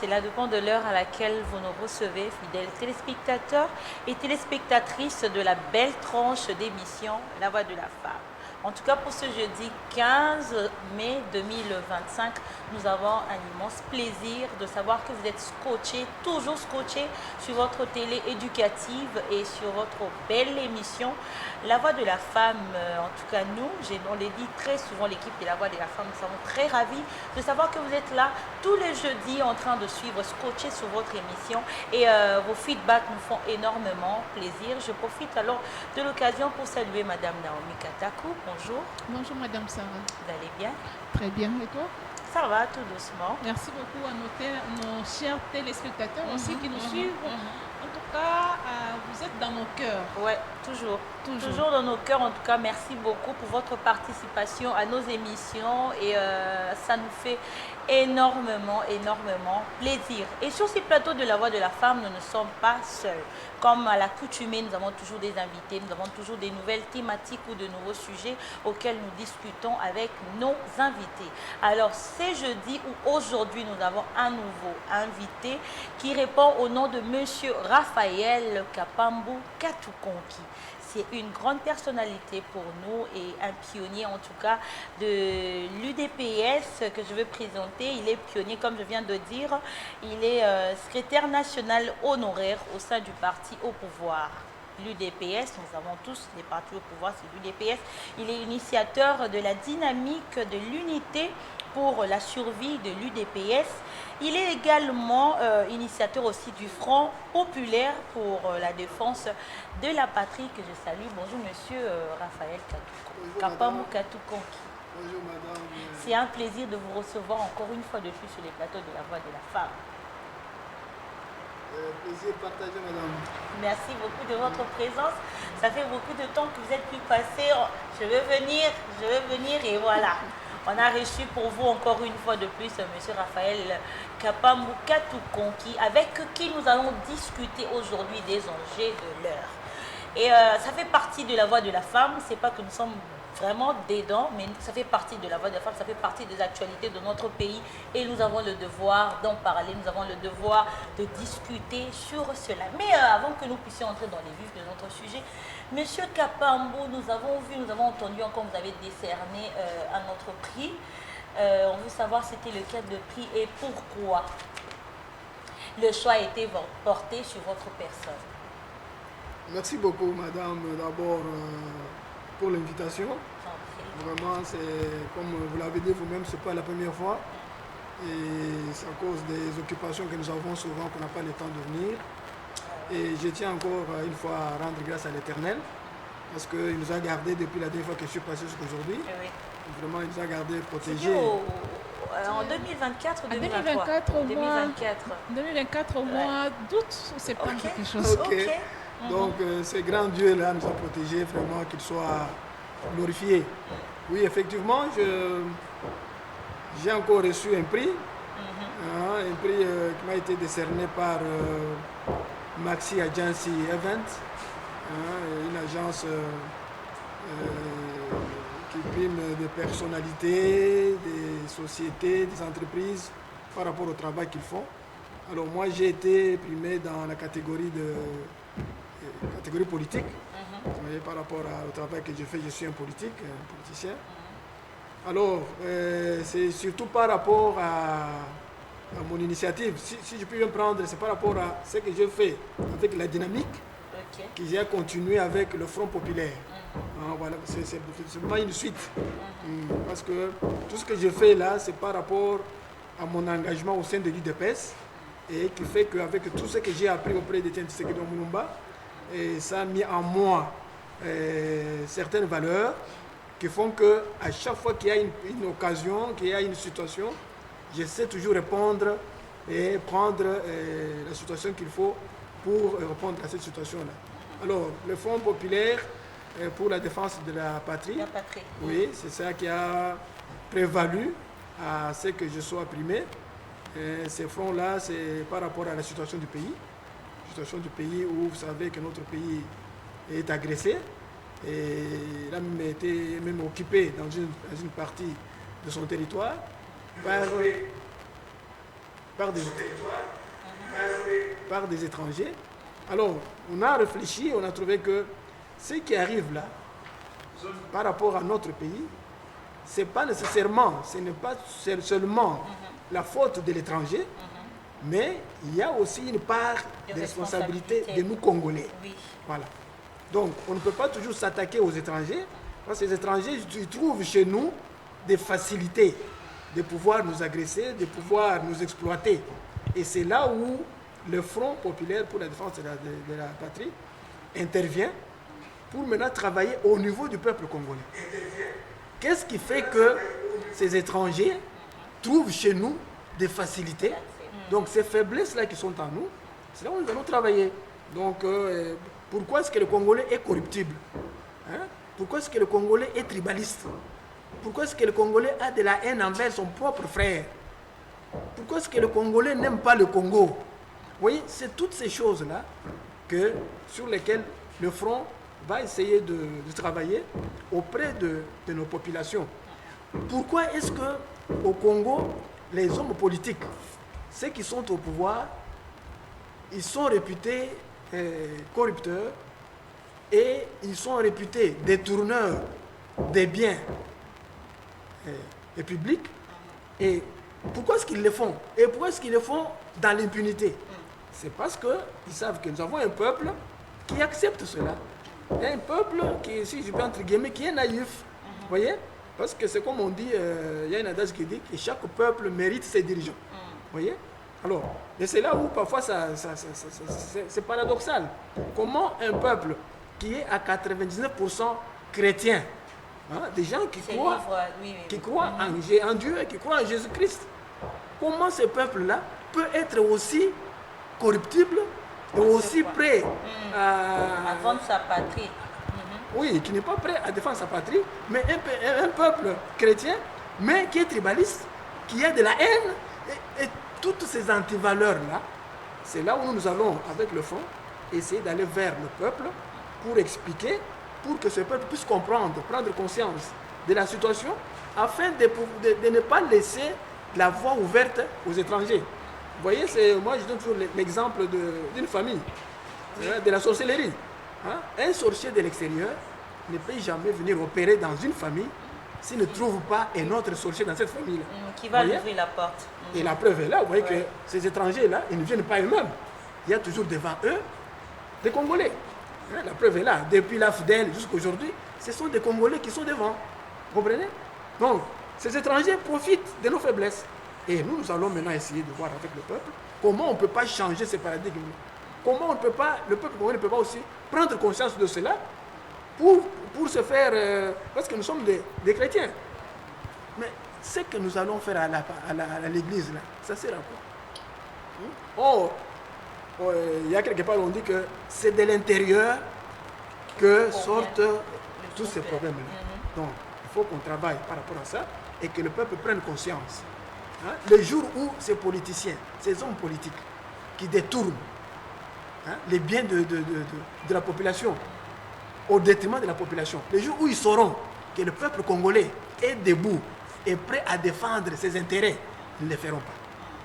cela dépend de l'heure à laquelle vous nous recevez, fidèles téléspectateurs et téléspectatrices de la belle tranche d'émission La Voix de la Femme. En tout cas, pour ce jeudi 15 mai 2025, nous avons un immense plaisir de savoir que vous êtes scotchés, toujours scotchés sur votre télé éducative et sur votre belle émission La Voix de la Femme. En tout cas, nous, on l'a dit très souvent, l'équipe de La Voix de la Femme, nous sommes très ravis de savoir que vous êtes là tous les jeudis en train de suivre, scotchés sur votre émission. Et vos feedbacks nous font énormément plaisir. Je profite alors de l'occasion pour saluer Madame Naomi Katakou. Bonjour. Bonjour Madame Sarah. Vous allez bien? Très bien, et toi? Ça va, tout doucement. Merci beaucoup à nos chers téléspectateurs aussi qui nous suivent. En tout cas, vous êtes dans nos cœurs. Oui, toujours. Toujours dans nos cœurs. En tout cas, merci beaucoup pour votre participation à nos émissions et ça nous fait énormément plaisir. Et sur ces plateaux de La Voix de la Femme, nous ne sommes pas seuls. Comme à l'accoutumée, nous avons toujours des invités, nous avons toujours des nouvelles thématiques ou de nouveaux sujets auxquels nous discutons avec nos invités. Alors, c'est jeudi ou aujourd'hui, nous avons un nouveau invité qui répond au nom de Monsieur Raphaël Kapambu Katukonki. C'est une grande personnalité pour nous et un pionnier en tout cas de l'UDPS que je veux présenter. Il est pionnier, comme je viens de dire. Il est secrétaire national honoraire au sein du parti au pouvoir. L'UDPS, nous avons tous les partis au pouvoir, c'est l'UDPS. Il est initiateur de la dynamique de l'unité pour la survie de l'UDPS. Il est également initiateur aussi du Front populaire pour la défense de la patrie que je salue. Bonjour Monsieur Raphaël Kapambu Katukonki. Bonjour Madame. C'est un plaisir de vous recevoir encore une fois de plus sur les plateaux de La Voix de la Femme. Plaisir partagé Madame. Merci beaucoup de votre présence. Ça fait beaucoup de temps que vous êtes plus passé. Je veux venir et voilà. On a reçu pour vous encore une fois de plus M. Raphaël Kapambu Katukonki, avec qui nous allons discuter aujourd'hui des enjeux de l'heure. Et ça fait partie de La Voix de la Femme. C'est pas que nous sommes vraiment dedans, mais ça fait partie de La Voix de la Femme, ça fait partie des actualités de notre pays et nous avons le devoir d'en parler, nous avons le devoir de discuter sur cela. Mais avant que nous puissions entrer dans les vifs de notre sujet, Monsieur Kapambu, nous avons entendu encore que vous avez décerné un autre prix. On veut savoir c'était lequel de prix et pourquoi le choix a été porté sur votre personne. Merci beaucoup Madame d'abord pour l'invitation. Vraiment, c'est comme vous l'avez dit vous-même, ce n'est pas la première fois. Et c'est à cause des occupations que nous avons souvent qu'on n'a pas le temps de venir. Et je tiens encore une fois à rendre grâce à l'Éternel parce qu'il nous a gardés depuis la dernière fois que je suis passé jusqu'aujourd'hui. Oui. Vraiment, il nous a gardés protégés. En 2024 ou 2024 au 2024. 2024 au mois d'août, c'est pas quelque chose. Ok. Donc, ce grand Dieu-là nous a protégés, vraiment, qu'il soit glorifié. Oui, effectivement, j'ai encore reçu un prix. Un prix qui m'a été décerné par Maxi Agency Event, une agence qui prime des personnalités, des sociétés, des entreprises par rapport au travail qu'ils font. Alors moi, j'ai été primé dans la catégorie politique. Par rapport au travail que je fais, je suis un politicien. Alors, c'est surtout par rapport à mon initiative. Si je peux bien prendre, c'est par rapport à ce que je fais avec la dynamique que j'ai continué avec le Front populaire. Voilà, c'est pas une suite. Parce que tout ce que je fais là, c'est par rapport à mon engagement au sein de l'UDPS et qui fait qu'avec tout ce que j'ai appris auprès de Tshisekedi Mulumba, et ça a mis en moi certaines valeurs qui font qu'à chaque fois qu'il y a une occasion, qu'il y a une situation, j'essaie toujours de répondre et prendre la situation qu'il faut pour répondre à cette situation-là. Alors, le Front populaire pour la défense de la patrie, oui, c'est ça qui a prévalu à ce que je sois primé. Ces fronts-là, c'est par rapport à la situation du pays. Situation du pays où vous savez que notre pays est agressé et il a été même occupé dans une partie de son territoire par par des étrangers. Alors, on a réfléchi, on a trouvé que ce qui arrive là, par rapport à notre pays, ce n'est pas seulement la faute de l'étranger, mais il y a aussi une part de responsabilité de nous Congolais. Oui. Voilà. Donc, on ne peut pas toujours s'attaquer aux étrangers, parce que les étrangers ils trouvent chez nous des facilités de pouvoir nous agresser, de pouvoir nous exploiter. Et c'est là où le Front populaire pour la défense de la patrie intervient pour maintenant travailler au niveau du peuple congolais. Qu'est-ce qui fait que ces étrangers trouvent chez nous des facilités? Donc ces faiblesses-là qui sont en nous, c'est là où nous allons travailler. Donc pourquoi est-ce que le Congolais est corruptible? Pourquoi est-ce que le Congolais est tribaliste? Pourquoi est-ce que le Congolais a de la haine envers son propre frère? Pourquoi est-ce que le Congolais n'aime pas le Congo? Vous voyez, c'est toutes ces choses-là sur lesquelles le Front va essayer de travailler auprès de nos populations. Pourquoi est-ce qu'au Congo, les hommes politiques, ceux qui sont au pouvoir, ils sont réputés corrupteurs et ils sont réputés détourneurs des biens publics? Et pourquoi est-ce qu'ils le font? Et pourquoi est-ce qu'ils le font dans l'impunité? C'est parce qu'ils savent que nous avons un peuple qui accepte cela. Un peuple qui, si je peux entre guillemets, qui est naïf. Vous voyez? Parce que c'est comme on dit, il y a une adage qui dit que chaque peuple mérite ses dirigeants. Vous voyez? Alors, et c'est là où parfois c'est paradoxal. Comment un peuple qui est à 99% chrétien, des gens qui croient en Dieu et qui croient en Jésus-Christ, comment ce peuple-là peut être aussi corruptible et aussi prêt à vendre sa patrie? Oui, qui n'est pas prêt à défendre sa patrie, mais un peuple chrétien, mais qui est tribaliste, qui a de la haine, et toutes ces antivaleurs-là, c'est là où nous allons, avec le Front, essayer d'aller vers le peuple pour expliquer, pour que ce peuple puisse comprendre, prendre conscience de la situation, afin de ne pas laisser la voie ouverte aux étrangers. Vous voyez, moi je donne toujours l'exemple d'une famille, de la sorcellerie. Un sorcier de l'extérieur ne peut jamais venir opérer dans une famille s'il ne trouve pas un autre sorcier dans cette famille-là. Qui va lui ouvrir la porte. Et la preuve est là, vous voyez que ces étrangers-là, ils ne viennent pas eux-mêmes. Il y a toujours devant eux des Congolais. La preuve est là. Depuis la FDL jusqu'à aujourd'hui, ce sont des Congolais qui sont devant. Vous comprenez? Donc, ces étrangers profitent de nos faiblesses. Et nous allons maintenant essayer de voir avec le peuple comment on ne peut pas changer ces paradigmes. Comment on ne peut pas, le peuple congolais ne peut pas aussi prendre conscience de cela pour se faire, parce que nous sommes des chrétiens. Mais ce que nous allons faire à l'église, là, ça sert à quoi? Il y a quelque part où on dit que c'est de l'intérieur que sortent tous ces problèmes-là. Donc, il faut qu'on travaille par rapport à ça et que le peuple prenne conscience. Le jour où ces politiciens, ces hommes politiques qui détournent les biens de la population au détriment de la population, le jour où ils sauront que le peuple congolais est debout et prêt à défendre ses intérêts, ils ne le feront pas.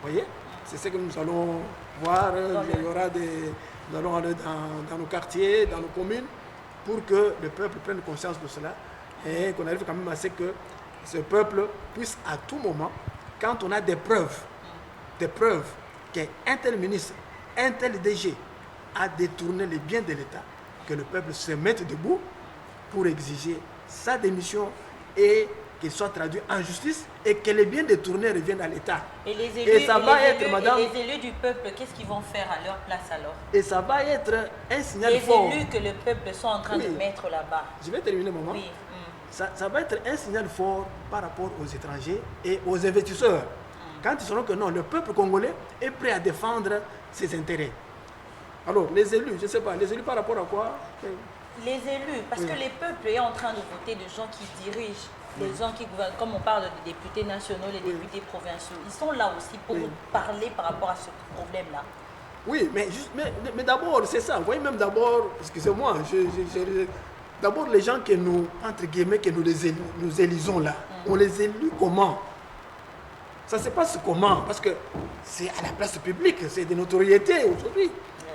Vous voyez? C'est ce que nous allons voir. Nous allons aller dans nos quartiers, dans nos communes, pour que le peuple prenne conscience de cela et qu'on arrive quand même à ce que ce peuple puisse à tout moment, quand on a des preuves qu'un tel ministre, un tel DG a détourné les biens de l'État, que le peuple se mette debout pour exiger sa démission et qu'il soit traduit en justice et que les biens détournés reviennent à l'État. Et les élus du peuple, qu'est-ce qu'ils vont faire à leur place alors? Et ça va être un signal fort. Les élus que le peuple sont en train de mettre là-bas. Je vais terminer mon moment. Oui. Ça va être un signal fort par rapport aux étrangers et aux investisseurs. Quand ils sauront que non, le peuple congolais est prêt à défendre ses intérêts. Alors, les élus, je ne sais pas, les élus par rapport à quoi? Les élus, parce que le peuple est en train de voter des gens qui dirigent, des gens qui gouvernent, comme on parle de députés nationaux, les députés provinciaux. Ils sont là aussi pour parler par rapport à ce problème-là. Oui, mais d'abord, c'est ça. Vous voyez, même d'abord, excusez-moi, d'abord les gens que nous, entre guillemets, que nous élisons là, on les élit comment? Ça se passe comment? Parce que c'est à la place publique, c'est de notoriété aujourd'hui.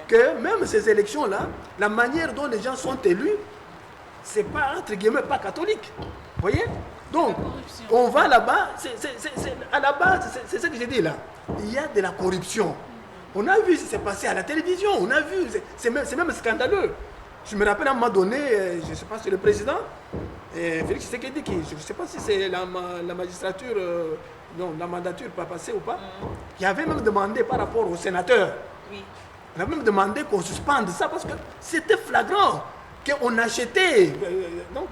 Que même ces élections-là, la manière dont les gens sont élus, c'est pas, entre guillemets, pas catholique. Vous voyez? Donc, on va là-bas, à la base, c'est ce que j'ai dit là. Il y a de la corruption. On a vu ce qui s'est passé à la télévision, on a vu, c'est même scandaleux. Je me rappelle à un moment donné, je ne sais pas si c'est le président, Félix Tshisekedi, je ne sais pas si c'est la magistrature, non, la mandature pas passée ou pas, qui avait même demandé par rapport aux sénateurs. Oui. On a même demandé qu'on suspende ça parce que c'était flagrant qu'on achetait, donc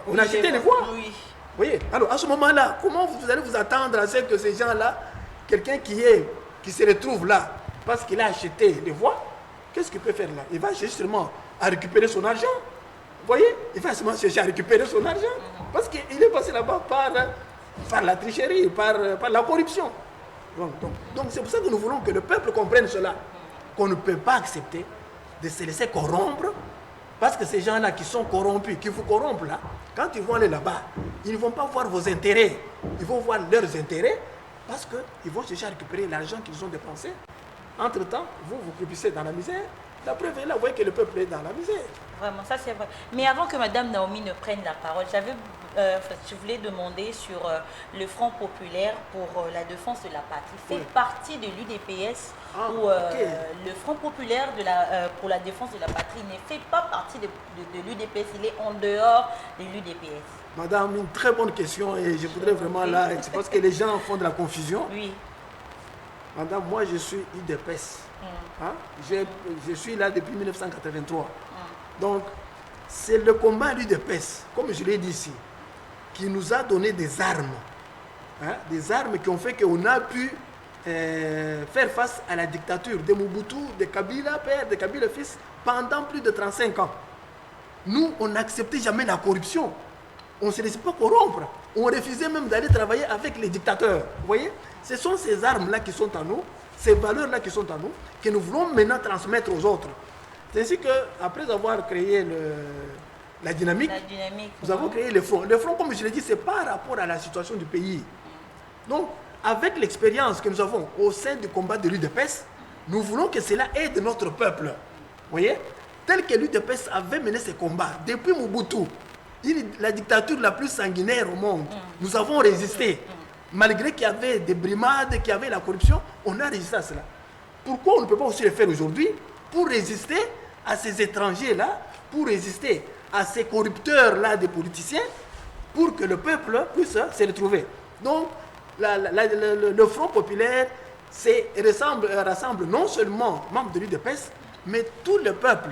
on achetait les voix. Oui. Vous voyez? Alors à ce moment-là, comment vous allez vous attendre à ce que ces gens-là, quelqu'un qui se retrouve là parce qu'il a acheté les voix, qu'est-ce qu'il peut faire là? Il va justement à récupérer son argent. Vous voyez? Il va seulement chercher à récupérer son argent parce qu'il est passé là-bas par la tricherie, par la corruption. Donc c'est pour ça que nous voulons que le peuple comprenne cela. Qu'on ne peut pas accepter de se laisser corrompre, parce que ces gens-là qui sont corrompus, qui vous corrompent là, quand ils vont aller là-bas, ils ne vont pas voir vos intérêts, ils vont voir leurs intérêts, parce qu'ils vont chercher à récupérer l'argent qu'ils ont dépensé. Entre-temps, vous croupissez dans la misère. La preuve est là, vous voyez que le peuple est dans la misère. Vraiment, ça c'est vrai. Mais avant que Mme Naomi ne prenne la parole, je voulais demander sur le Front populaire pour la défense de la patrie. Fait partie de l'UDPS ou le Front populaire pour la défense de la patrie ne fait pas partie de l'UDPS, il est en dehors de l'UDPS. Madame, une très bonne question et je voudrais vraiment là, c'est parce que les gens font de la confusion. Oui. Madame, moi je suis UDPS. Hein? Je suis là depuis 1983. Donc, c'est le combat à l'UDPS, comme je l'ai dit ici, qui nous a donné des armes. Hein? Des armes qui ont fait qu'on a pu faire face à la dictature de Mobutu, de Kabila père, de Kabila fils, pendant plus de 35 ans. Nous, on n'acceptait jamais la corruption. On ne se laissait pas corrompre. On refusait même d'aller travailler avec les dictateurs. Vous voyez? Ce sont ces armes-là qui sont à nous, ces valeurs-là qui sont à nous, que nous voulons maintenant transmettre aux autres. C'est ainsi qu'après avoir créé la dynamique, nous avons créé le front. Le front, comme je l'ai dit, c'est par rapport à la situation du pays. Donc, avec l'expérience que nous avons au sein du combat de l'UDPS, nous voulons que cela aide notre peuple. Vous voyez? Tel que l'UDPS avait mené ses combats depuis Mobutu, la dictature la plus sanguinaire au monde, nous avons résisté. Malgré qu'il y avait des brimades, qu'il y avait la corruption, on a résisté à cela. Pourquoi on ne peut pas aussi le faire aujourd'hui? Pour résister à ces étrangers-là, pour résister à ces corrupteurs-là des politiciens, pour que le peuple puisse se retrouver. Donc, le Front populaire rassemble non seulement membres de l'UDPS, mais tout le peuple,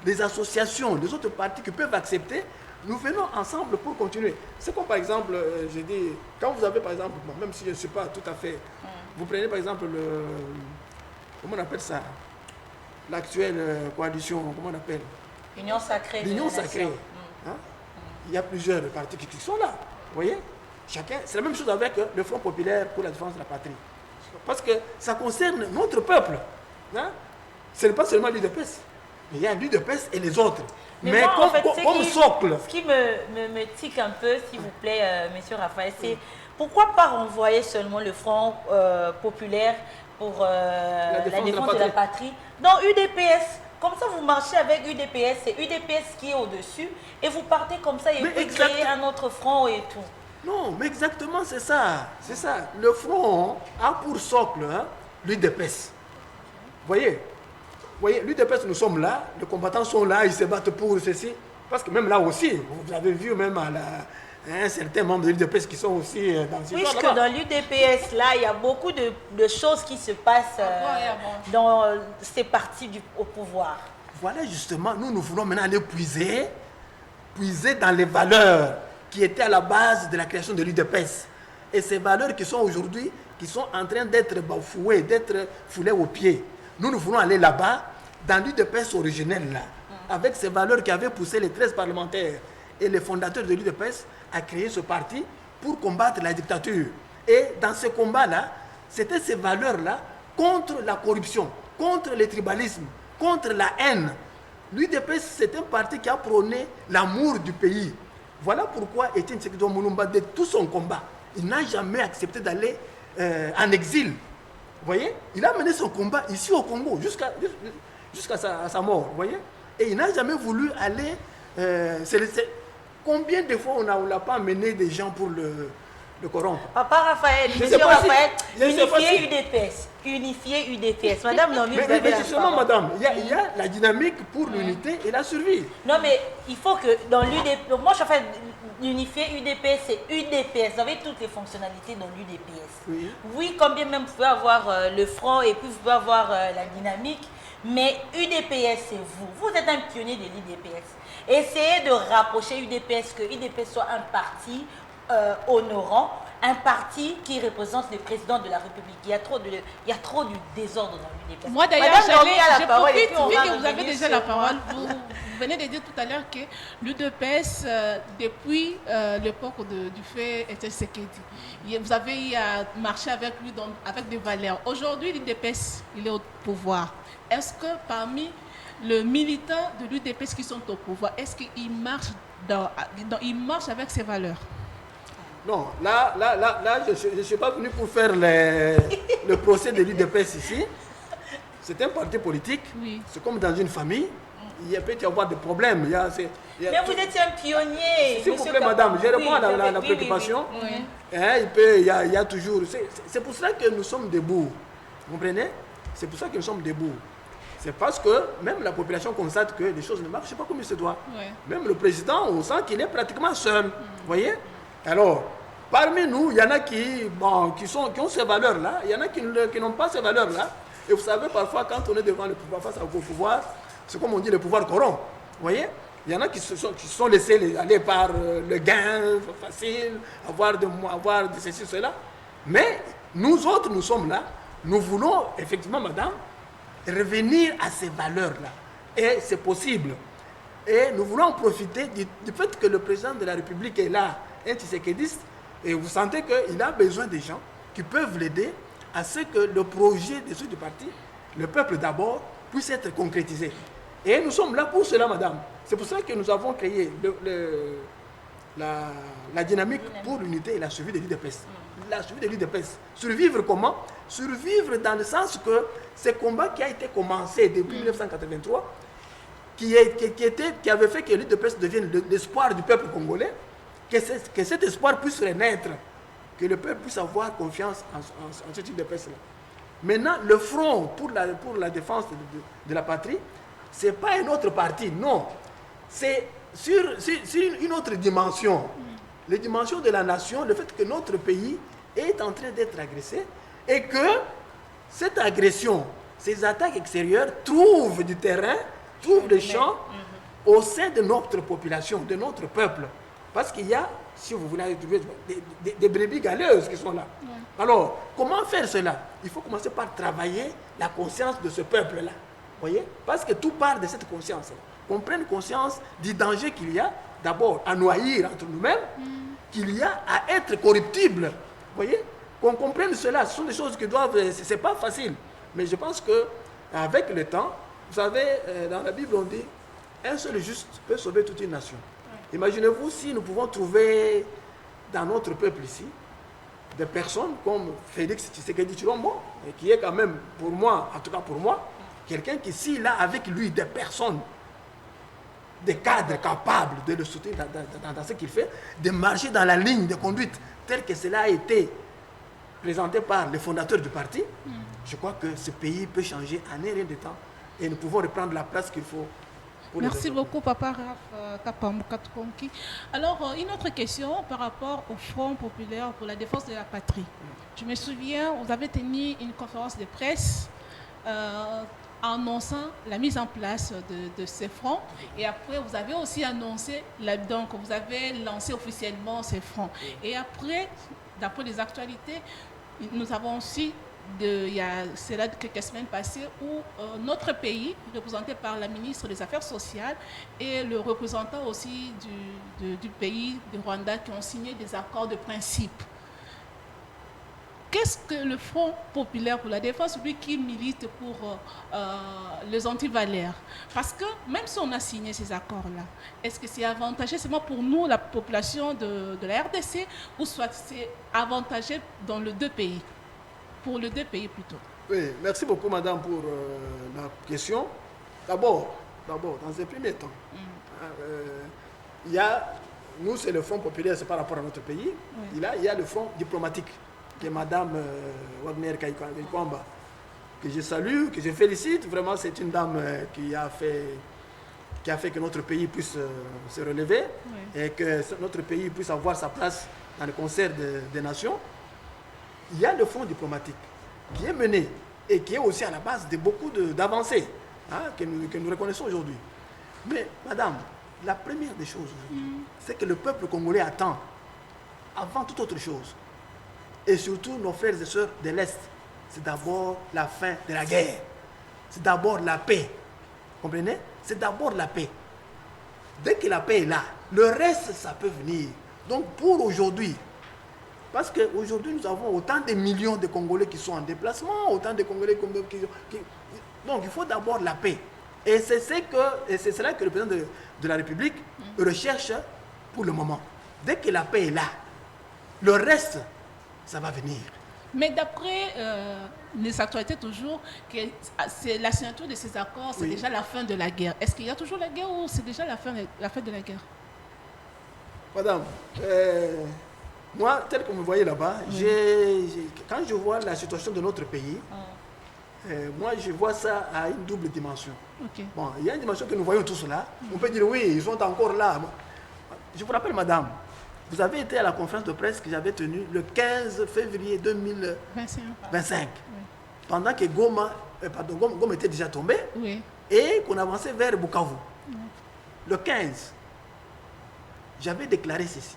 les associations, les autres partis qui peuvent accepter. Nous venons ensemble pour continuer. C'est comme par exemple, je dis, quand vous avez par exemple, même si je ne suis pas tout à fait, vous prenez par exemple comment on appelle ça? L'actuelle coalition, comment on appelle? L'Union sacrée. L'Union sacrée. Hein? Il y a plusieurs partis qui sont là. Vous voyez? Chacun, c'est la même chose avec le Front populaire pour la défense de la patrie. Parce que ça concerne notre peuple. Hein? Ce n'est pas seulement l'UDPS. Mais il y a l'UDPS et les autres. Mais moi, en fait, comme socle. Ce qui me tique un peu, s'il vous plaît, monsieur Raphaël, c'est pourquoi pas renvoyer seulement le Front populaire pour la défense de la patrie dans UDPS. Comme ça, vous marchez avec UDPS, c'est UDPS qui est au-dessus, et vous partez comme ça et vous créez un autre front et tout. Non, mais exactement, c'est ça. C'est ça. Le front a pour socle l'UDPS. Vous voyez, l'UDPS, nous sommes là, les combattants sont là, ils se battent pour ceci. Parce que même là aussi, vous avez vu même certains membres de l'UDPS qui sont aussi dans ce puisque dans l'UDPS, là, il y a beaucoup de choses qui se passent dans ces partis au pouvoir. Voilà, justement, nous voulons maintenant aller puiser dans les valeurs qui étaient à la base de la création de l'UDPS. Et ces valeurs qui sont aujourd'hui, qui sont en train d'être bafouées, d'être foulées aux pieds. Nous voulons aller là-bas, dans l'UDPS originel, là, avec ces valeurs qui avaient poussé les 13 parlementaires et les fondateurs de l'UDPS à créer ce parti pour combattre la dictature. Et dans ce combat-là, c'était ces valeurs-là contre la corruption, contre le tribalisme, contre la haine. L'UDPS, c'est un parti qui a prôné l'amour du pays. Voilà pourquoi Etienne Tshisekedi Moulumba, de tout son combat, il n'a jamais accepté d'aller en exil. Vous voyez, il a mené son combat ici au Congo jusqu'à sa mort. Vous voyez, et il n'a jamais voulu aller. Combien de fois on n'a pas mené des gens pour le corrompre? Papa Raphaël, monsieur Raphaël, unifier UDPS. Madame Nomi, vous avez mais justement, madame, il y a la dynamique pour l'unité et la survie. Non, mais il faut que dans l'UDPS, moi je fais unifier UDPS, c'est UDPS. Vous avez toutes les fonctionnalités dans l'UDPS. Oui, combien même vous pouvez avoir le front et puis vous pouvez avoir la dynamique, mais UDPS, c'est vous. Vous êtes un pionnier de l'UDPS. Essayez de rapprocher UDPS, que UDPS soit un parti honorant, un parti qui représente le président de la République. Il y a trop du désordre dans l'UDPS. Moi d'ailleurs, je profite, vu que vous avez déjà la parole, vous venez de dire tout à l'heure que l'UDPS, depuis l'époque du fait Tshisekedi, vous avez marché avec lui avec des valeurs. Aujourd'hui, l'UDPS, il est au pouvoir. Est-ce que parmi les militants de l'UDPS qui sont au pouvoir, est-ce qu'ils marchent avec ces valeurs? Non, là, je ne suis pas venu pour faire le procès de l'UDPS ici. C'est un parti politique. Oui. C'est comme dans une famille. Il peut y avoir des problèmes. Mais vous êtes un pionnier. S'il vous plaît, madame, je réponds à la préoccupation. Oui. Il y a toujours... C'est pour cela que nous sommes debout. Vous comprenez? C'est pour ça que nous sommes debout. C'est parce que même la population constate que les choses ne marchent pas comme il se doit. Oui. Même le président, on sent qu'il est pratiquement seul. Vous voyez? Alors, parmi nous, il y en a qui ont ces valeurs-là, il y en a qui n'ont pas ces valeurs-là. Et vous savez, parfois, quand on est devant le pouvoir, face au pouvoir, c'est comme on dit, le pouvoir corrompt. Vous voyez? Il y en a qui se sont laissés aller par le gain facile, avoir de ceci, cela. Mais nous autres, nous sommes là. Nous voulons, effectivement, madame, revenir à ces valeurs-là. Et c'est possible. Et nous voulons profiter du fait que le président de la République est là, un Tshisekidiste, et vous sentez qu'il a besoin des gens qui peuvent l'aider à ce que le projet de ceux du parti, le peuple d'abord, puisse être concrétisé. Et nous sommes là pour cela, madame. C'est pour ça que nous avons créé la dynamique pour l'unité et la survie de l'UDPS. La survie de l'UDPS. Survivre comment? Survivre dans le sens que ce combat qui a été commencé depuis 1983, qui avait fait que l'UDPS devienne l'espoir du peuple congolais, que cet espoir puisse renaître, que le peuple puisse avoir confiance en ce type de personnes. Maintenant, le front pour la défense de la patrie, ce n'est pas un autre parti, non. C'est sur une autre dimension. La dimension de la nation, le fait que notre pays est en train d'être agressé et que cette agression, ces attaques extérieures trouvent du terrain, trouvent des champs au sein de notre population, de notre peuple. Parce qu'il y a, si vous voulez trouver des brebis galeuses qui sont là. Ouais. Alors, comment faire cela? Il faut commencer par travailler la conscience de ce peuple-là. Voyez? Parce que tout part de cette conscience-là. Qu'on prenne conscience du danger qu'il y a, d'abord, à noyer entre nous-mêmes, qu'il y a à être corruptible. Voyez? Qu'on comprenne cela. Ce sont des choses qui doivent... C'est pas facile. Mais je pense qu'avec le temps, vous savez, dans la Bible, on dit, un seul juste peut sauver toute une nation. Imaginez-vous si nous pouvons trouver dans notre peuple ici des personnes comme Félix Tshisekedi Tshilombo, qui est quand même pour moi, en tout cas pour moi, quelqu'un qui s'il a avec lui des personnes, des cadres capables de le soutenir dans ce qu'il fait, de marcher dans la ligne de conduite telle que cela a été présenté par les fondateurs du parti, je crois que ce pays peut changer en un rien de temps et nous pouvons reprendre la place qu'il faut. Merci beaucoup, Papa Raph Kapamukatkonki. Alors, une autre question par rapport au Front populaire pour la défense de la patrie. Je me souviens, vous avez tenu une conférence de presse annonçant la mise en place de ces fronts. Et après, vous avez aussi annoncé, donc vous avez lancé officiellement ces fronts. Et après, d'après les actualités, nous avons aussi il y a cela quelques semaines passées où notre pays, représenté par la ministre des Affaires sociales et le représentant aussi du pays, du Rwanda, qui ont signé des accords de principe. Qu'est-ce que le Front populaire pour la défense, lui qui milite pour les antivaleurs? Parce que même si on a signé ces accords-là, est-ce que c'est avantageux seulement pour nous, la population de la RDC, ou soit c'est avantageux dans les deux pays? pour les deux pays plutôt. Oui, merci beaucoup, madame, pour la question. D'abord, dans un premier temps, il y a, nous, c'est le Front populaire, c'est par rapport à notre pays. Oui. Il y a le Front diplomatique, qui est madame Wagner Kaikwamba, que je salue, que je félicite. Vraiment, c'est une dame qui a fait que notre pays puisse se relever, oui, et que notre pays puisse avoir sa place dans le concert des nations. Il y a le Front diplomatique qui est mené et qui est aussi à la base de beaucoup d'avancées, que nous reconnaissons aujourd'hui. Mais, madame, la première des choses, c'est que le peuple congolais attend, avant toute autre chose, et surtout nos frères et sœurs de l'Est, c'est d'abord la fin de la guerre. C'est d'abord la paix. Comprenez? C'est d'abord la paix. Dès que la paix est là, le reste, ça peut venir. Donc, pour aujourd'hui, parce qu'aujourd'hui, nous avons autant de millions de Congolais qui sont en déplacement, autant de Congolais qui... Donc, il faut d'abord la paix. Et c'est cela que le président de la République recherche pour le moment. Dès que la paix est là, le reste, ça va venir. Mais d'après les actualités toujours, que c'est la signature de ces accords, c'est déjà la fin de la guerre. Est-ce qu'il y a toujours la guerre ou c'est déjà la fin de la guerre? Madame, moi, tel que vous me voyez là-bas, quand je vois la situation de notre pays, moi, je vois ça à une double dimension. Okay. Bon, il y a une dimension que nous voyons tous là. On peut dire, oui, ils sont encore là. Je vous rappelle, madame, vous avez été à la conférence de presse que j'avais tenue le 15 février 2025. Oui. Pendant que Goma était déjà tombé, oui, et qu'on avançait vers Bukavu. Oui. Le 15, j'avais déclaré ceci.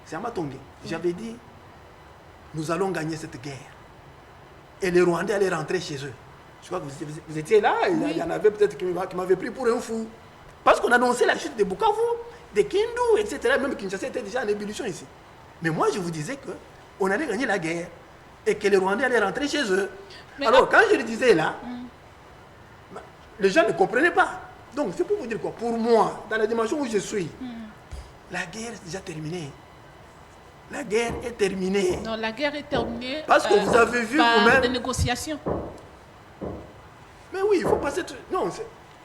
C'est à Matongé. Oui. J'avais dit, nous allons gagner cette guerre. Et les Rwandais allaient rentrer chez eux. Je crois que vous étiez là, oui, il y en avait peut-être qui m'avaient pris pour un fou. Parce qu'on annonçait la chute de Bukavu, de Kindu, etc. Même Kinshasa était déjà en ébullition ici. Mais moi, je vous disais qu'on allait gagner la guerre et que les Rwandais allaient rentrer chez eux. Mais alors, quand je le disais là, les gens ne comprenaient pas. Donc, c'est pour vous dire quoi? Pour moi, dans la dimension où je suis, la guerre est déjà terminée. La guerre est terminée. Non, la guerre est terminée. Parce que vous avez vu vous-même. Des négociations. Mais oui, il faut passer. Non,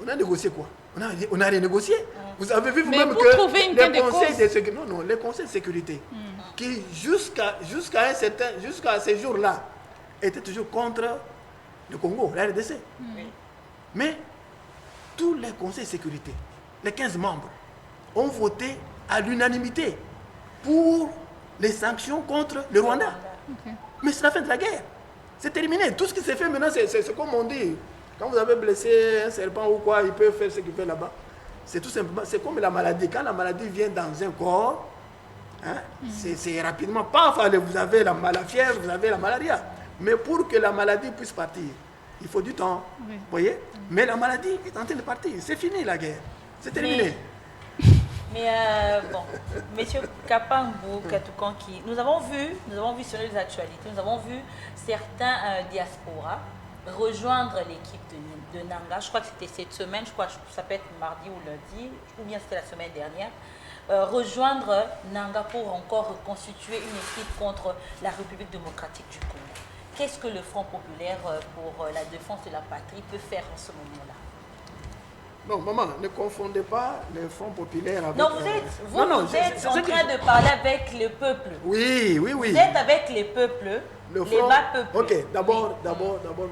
on a négocié quoi? On a renégocié. Vous avez vu vous-même que les conseils de sécurité, qui jusqu'à ces jours-là, étaient toujours contre le Congo, la RDC. Mais tous les conseils de sécurité, les 15 membres, ont voté à l'unanimité pour les sanctions contre le Rwanda. Mais c'est la fin de la guerre. C'est terminé. Tout ce qui s'est fait maintenant, c'est comme on dit. Quand vous avez blessé un serpent ou quoi, il peut faire ce qu'il fait là-bas. C'est tout simplement, c'est comme la maladie. Quand la maladie vient dans un corps, c'est rapidement, paf, vous avez la fièvre, vous avez la malaria. Mais pour que la maladie puisse partir, il faut du temps. Vous voyez? Mais la maladie est en train de partir. C'est fini la guerre. C'est terminé. Mais bon, Monsieur Kapangou Katukanki, nous avons vu sur les actualités, nous avons vu certains diasporas rejoindre l'équipe de Nanga. Je crois que c'était cette semaine, je crois que ça peut être mardi ou lundi, ou bien c'était la semaine dernière. Rejoindre Nanga pour encore reconstituer une équipe contre la République démocratique du Congo. Qu'est-ce que le Front populaire pour la défense de la patrie peut faire en ce moment-là? Non, maman, ne confondez pas le Front populaire avec... Non, vous êtes en train de parler avec le peuple. Oui. Vous êtes avec les peuples, les bas peuples. Ok, d'abord,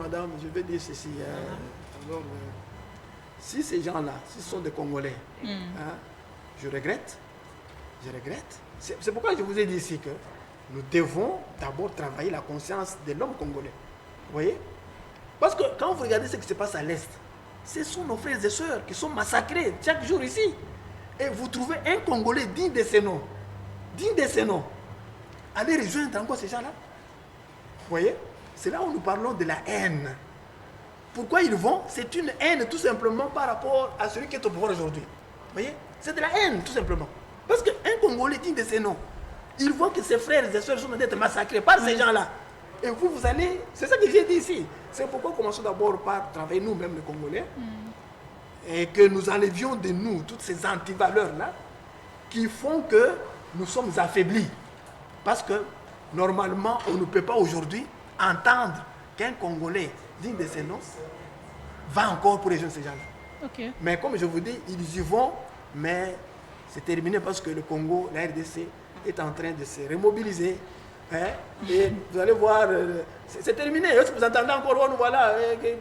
madame, je vais dire ceci. Alors, si ces gens-là, si ce sont des Congolais, je regrette. C'est pourquoi je vous ai dit ici que nous devons d'abord travailler la conscience de l'homme congolais. Vous voyez? Parce que quand vous regardez ce qui se passe à l'Est, ce sont nos frères et sœurs qui sont massacrés chaque jour ici. Et vous trouvez un Congolais digne de ces noms. Allez rejoindre encore ces gens-là. Vous voyez? C'est là où nous parlons de la haine. Pourquoi ils vont? C'est une haine tout simplement par rapport à celui qui est au pouvoir aujourd'hui. Vous voyez? C'est de la haine tout simplement. Parce qu'un Congolais digne de ces noms, il voit que ses frères et sœurs sont en train d'être massacrés par ces gens-là. Et vous allez... C'est ça que j'ai dit ici. C'est pourquoi commençons d'abord par travailler nous-mêmes les Congolais. Et que nous enlevions de nous toutes ces antivaleurs-là qui font que nous sommes affaiblis. Parce que normalement, on ne peut pas aujourd'hui entendre qu'un Congolais digne de ces noms va encore pour rejoindre ces gens-là. Ok. Mais comme je vous dis, ils y vont, mais c'est terminé parce que le Congo, la RDC, est en train de se remobiliser. Hein, et vous allez voir, c'est terminé. Vous entendez encore, oh, nous voilà,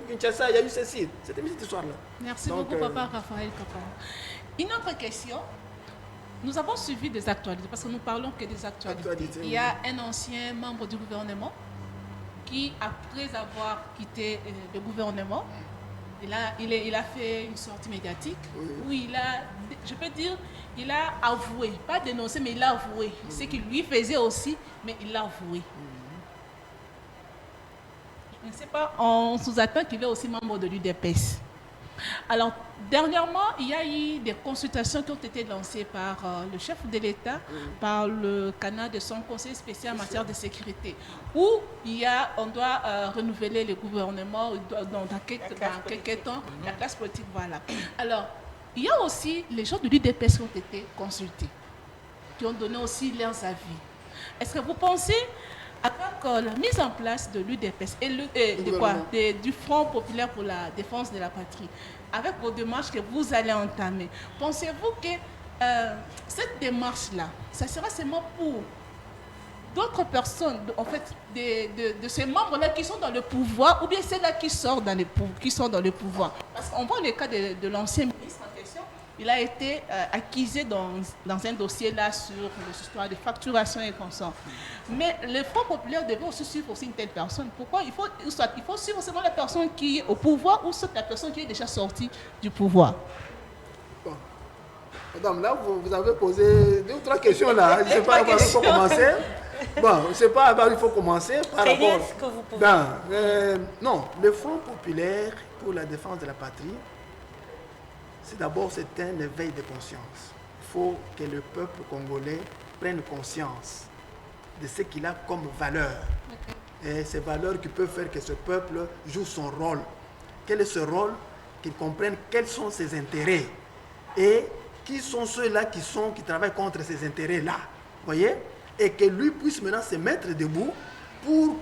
Kinshasa, il y a eu ceci. C'est terminé cette histoire-là. Merci Donc, beaucoup, Papa Raphaël Kappa. Une autre question. Nous avons suivi des actualités, parce que nous parlons que des actualités. Il y a un ancien membre du gouvernement qui, après avoir quitté le gouvernement, il a fait une sortie médiatique où il a, je peux dire, il a avoué, pas dénoncé, mais il a avoué ce qu'il lui faisait aussi, mais il l'a avoué. Je ne sais pas, on sous-attend qu'il est aussi membre de l'UDPS. Alors, dernièrement, il y a eu des consultations qui ont été lancées par le chef de l'État, par le canal de son conseil spécial en matière de sécurité, où on doit renouveler le gouvernement dans quelques temps, la classe politique, voilà. Alors, il y a aussi les gens de l'UDPS qui ont été consultés, qui ont donné aussi leurs avis. Est-ce que vous pensez, avec la mise en place de l'UDPS et du Front populaire pour la défense de la patrie, avec vos démarches que vous allez entamer, pensez-vous que cette démarche-là, ça sera seulement pour d'autres personnes, en fait, de ces membres-là qui sont dans le pouvoir, ou bien ceux-là qui sont dans le pouvoir? Parce qu'on voit le cas de l'ancien ministre en question. Il a été accusé dans un dossier là sur l'histoire de facturation et consort. Mais le Front populaire devait aussi suivre aussi une telle personne. Pourquoi il faut suivre seulement la personne qui est au pouvoir ou la personne qui est déjà sortie du pouvoir? Bon. Madame, là, vous avez posé 2 ou 3 questions là. Je ne sais pas par où il faut commencer. Bon, je ne sais pas par où il faut commencer. Par rapport... ce que vous pouvez. Non, le Front populaire pour la défense de la patrie, c'est d'abord un éveil de conscience. Il faut que le peuple congolais prenne conscience de ce qu'il a comme valeur. Et ces valeurs qui peuvent faire que ce peuple joue son rôle. Quel est ce rôle? Qu'il comprenne quels sont ses intérêts et qui sont ceux-là qui travaillent contre ces intérêts-là. Voyez? Et que lui puisse maintenant se mettre debout pour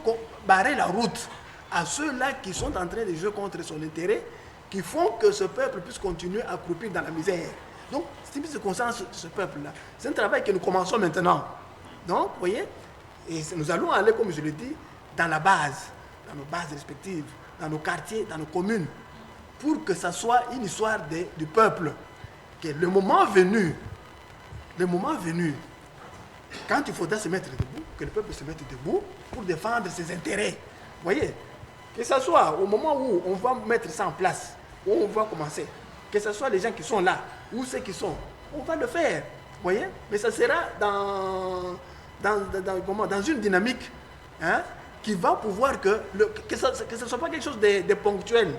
barrer la route à ceux-là qui sont en train de jouer contre son intérêt, qui font que ce peuple puisse continuer à croupir dans la misère. Donc, c'est une prise de conscience de ce peuple-là. C'est un travail que nous commençons maintenant. Donc, vous voyez, et nous allons aller, comme je le dis, dans la base, dans nos bases respectives, dans nos quartiers, dans nos communes, pour que ça soit une histoire du peuple. Que le moment venu, quand il faudra se mettre debout, que le peuple se mette debout pour défendre ses intérêts. Vous voyez, que ce soit au moment où on va mettre ça en place, où on va commencer, que ce soit les gens qui sont là, ou ceux qui sont, on va le faire. Vous voyez, mais ça sera dans une dynamique qui va pouvoir que ce ne soit pas quelque chose de ponctuel.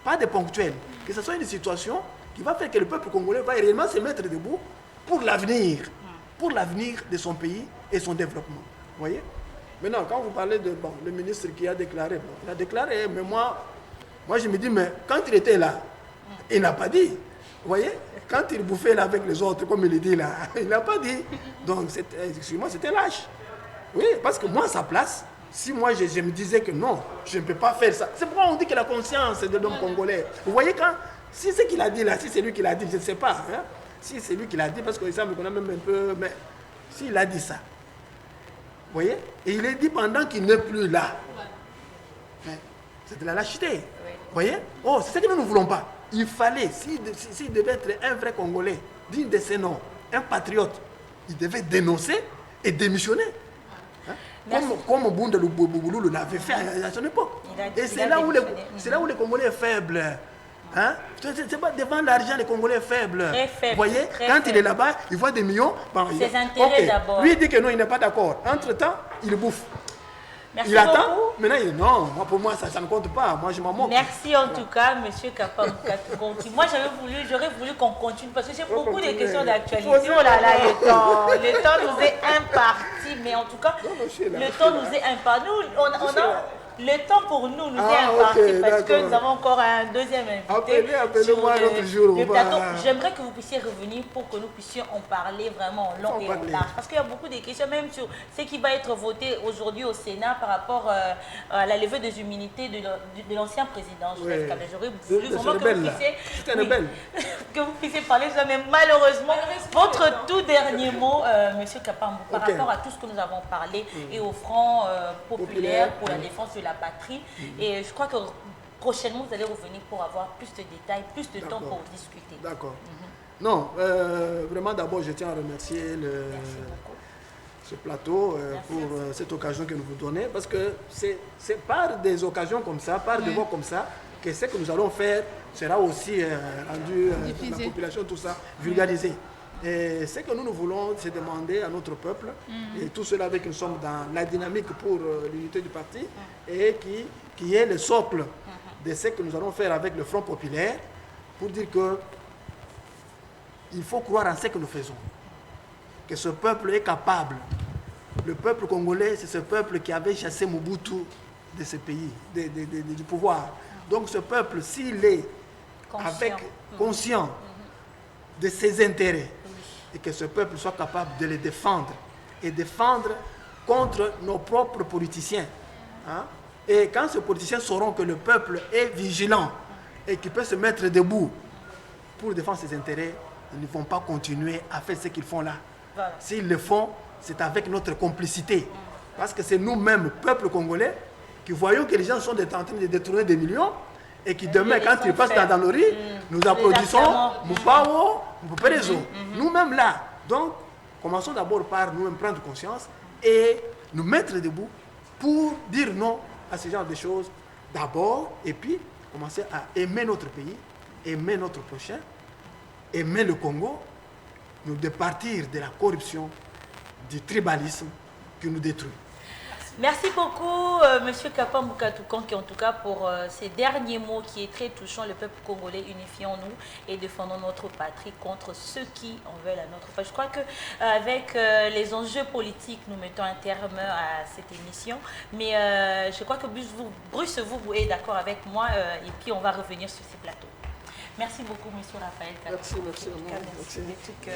Pas de ponctuel. Que ce soit une situation qui va faire que le peuple congolais va réellement se mettre debout pour l'avenir de son pays et son développement. Vous voyez? Maintenant, quand vous parlez de le ministre qui a déclaré, il a déclaré, mais moi je me dis, mais quand il était là, il n'a pas dit. Vous voyez? Quand il bouffait là avec les autres, comme il le dit là, il n'a pas dit. Donc, excusez-moi, c'était lâche. Oui, parce que moi, à sa place, si moi je me disais que non, je ne peux pas faire ça. C'est pourquoi on dit que la conscience de l'homme congolais. Vous voyez, si c'est qu'il a dit là, si c'est lui qui l'a dit, je ne sais pas. Hein? Si c'est lui qui l'a dit, parce qu'il semble qu'on a même un peu. Mais s'il a dit ça, vous voyez? Et il est dit pendant qu'il n'est plus là. Mais c'est de la lâcheté. Vous voyez? Oh, c'est ce que nous ne voulons pas. Il fallait, s'il devait être un vrai Congolais, digne de ses noms, un patriote, il devait dénoncer et démissionner. Hein? Comme Bounda Boulou l'avait fait à son époque. Et c'est là où les Congolais sont faibles. Hein? C'est pas devant l'argent les Congolais faibles. Vous voyez, quand il est là-bas, il voit des millions. Ses intérêts d'abord. Lui il dit que non, il n'est pas d'accord. Entre-temps, il bouffe. Merci il attend, beaucoup. maintenant il dit non, pour moi ça ne compte pas, moi je m'en moque. Merci en tout cas, M. Kappa. Moi j'aurais voulu qu'on continue parce que j'ai beaucoup de questions d'actualité. Oh là là, le temps nous est imparti, mais en tout cas, le temps nous est imparti. Nous, le temps pour nous est imparti parce que nous avons encore un deuxième invité. Appelez-moi un autre jour. Le plateau. J'aimerais que vous puissiez revenir pour que nous puissions en parler vraiment en long et en large. Parce qu'il y a beaucoup de questions, même sur ce qui va être voté aujourd'hui au Sénat par rapport à la levée des immunités de l'ancien président Joseph Kabila. J'aurais voulu vraiment que vous puissiez parler de ça, mais malheureusement, votre tout dernier mot, M. Kapambou, par rapport à tout ce que nous avons parlé et au Front populaire pour la défense de la patrie. Et je crois que prochainement, vous allez revenir pour avoir plus de détails, plus de temps pour discuter. D'accord. Non, vraiment d'abord, je tiens à remercier ce plateau pour cette occasion que nous vous donnez, parce que c'est par des occasions comme ça, par des voix comme ça, que ce que nous allons faire sera aussi rendu à la population, tout ça, vulgarisé. Et ce que nous voulons, c'est demander à notre peuple, et tout cela avec nous sommes dans la dynamique pour l'unité du parti, et qui est le socle de ce que nous allons faire avec le Front populaire, pour dire que il faut croire en ce que nous faisons, que ce peuple est capable. Le peuple congolais, c'est ce peuple qui avait chassé Mobutu de ce pays, du pouvoir. Donc ce peuple, s'il est conscient de ses intérêts, et que ce peuple soit capable de les défendre, et défendre contre nos propres politiciens. Hein? Et quand ces politiciens sauront que le peuple est vigilant et qu'il peut se mettre debout pour défendre ses intérêts, ils ne vont pas continuer à faire ce qu'ils font là. Voilà. S'ils le font, c'est avec notre complicité. Parce que c'est nous-mêmes, peuple congolais, qui voyons que les gens sont en train de détourner des millions et qui demain, quand ils passent dans nos rues, nous applaudissons Moupao, Mouperezo. Nous-mêmes là. Donc, commençons d'abord par nous-mêmes prendre conscience et nous mettre debout pour dire non à ce genre de choses d'abord, et puis commencer à aimer notre pays, aimer notre prochain, aimer le Congo, nous départir de la corruption, du tribalisme qui nous détruit. Merci beaucoup, M. Kapambou Katoukan, qui en tout cas pour ces derniers mots qui est très touchant, le peuple congolais, unifions-nous et défendons notre patrie contre ceux qui en veulent à notre patrie. Je crois qu'avec les enjeux politiques, nous mettons un terme à cette émission, mais je crois que Bruce, vous êtes d'accord avec moi et puis on va revenir sur ces plateaux. Merci beaucoup, M. Raphaël Katoukan. Merci. De tout cœur.